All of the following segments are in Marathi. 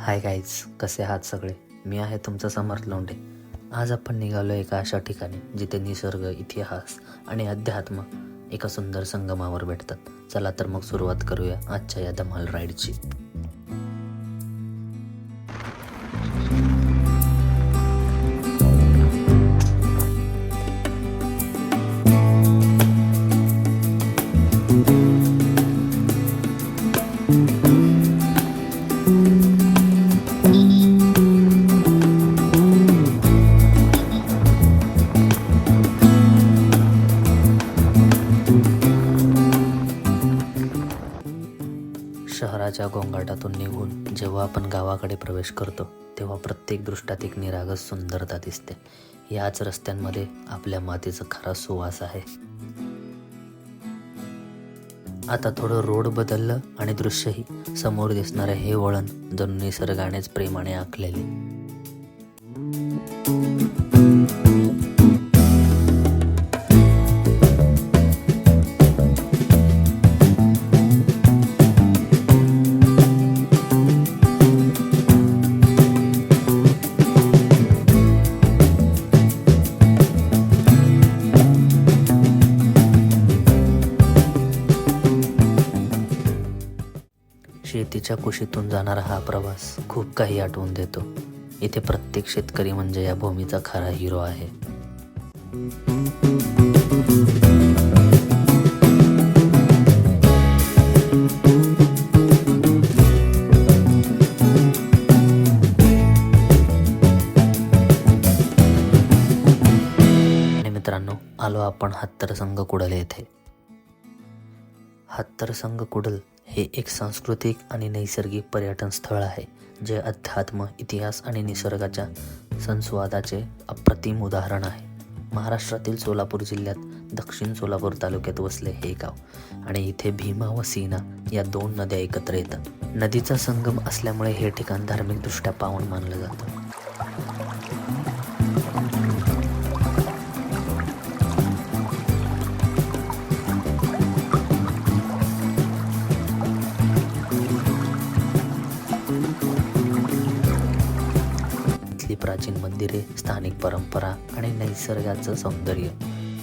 हाय गाईज, कसे आहात सगळे? मी आहे तुमचा समर्थ लोंढे. आज आपण निघालो एका अशा ठिकाणी जिथे निसर्ग, इतिहास आणि अध्यात्म एका सुंदर संगमावर भेटतात. चला तर मग सुरुवात करूया आजच्या या धमाल राईडची. शहराच्या गोंगाटातून निघून जेव्हा आपण गावाकडे प्रवेश करतो तेव्हा प्रत्येक दृष्टात एक निरागस सुंदरता दिसते. याच रस्त्यांमध्ये आपल्या मातीचा खरा सुवास आहे. आता थोडं रोड बदललं आणि दृश्यही समोर दिसणारे हे वळण जणू निसर्गानेच प्रेमाने आखलेले. शेतीच्या कुशीतून जाणारा हा प्रवास खूप काही आठवून देतो. इथे प्रत्येक शेतकरी म्हणजे या भूमीचा खरा हिरो आहे. आणि मित्रांनो, आलो आपण हत्तरसंग कुडल येथे. हत्तरसंग कुडल हे एक सांस्कृतिक आणि नैसर्गिक पर्यटन स्थळ आहे, जे अध्यात्म, इतिहास आणि निसर्गाच्या संस्वादाचे अप्रतिम उदाहरण आहे. महाराष्ट्रातील सोलापूर जिल्ह्यात दक्षिण सोलापूर तालुक्यात वसले हे गाव आणि इथे भीमा व सीना या दोन नद्या एकत्र येतात. नदीचा संगम असल्यामुळे हे ठिकाण धार्मिकदृष्ट्या पावन मानलं जातं. प्राचीन मंदिरे, स्थानिक परंपरा आणि नैसर्गाचं सौंदर्य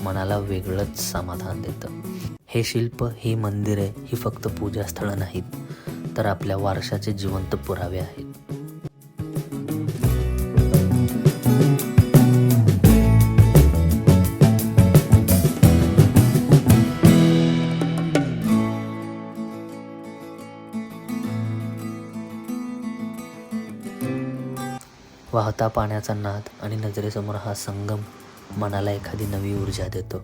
मनाला वेगळंच समाधान देतं. हे शिल्प, ही मंदिरे ही फक्त पूजास्थळं नाहीत, तर आपल्या वारशाचे जिवंत पुरावे आहेत. वाहता पाण्याचा नाद आणि नजरेसमोर हा संगम मनाला एखादी नवी ऊर्जा देतो.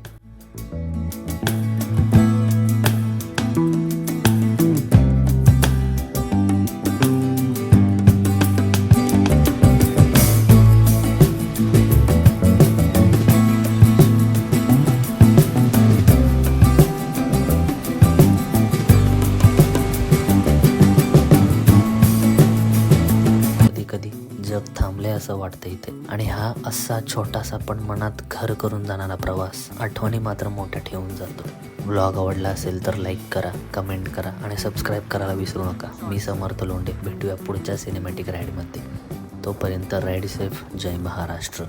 जग थांबले असं वाटतं इथे. आणि हा असा छोटासा पण मनात घर करून जाणारा प्रवास आठवणी मात्र मोठ्या ठेवून जातो. व्लॉग आवडला असेल तर लाईक करा, कमेंट करा आणि सबस्क्राईब करायला विसरू नका. मी समर्थ लोंढे. भेटूया पुढच्या सिनेमॅटिक राईडमध्ये. तोपर्यंत राईड सेफ. जय महाराष्ट्र.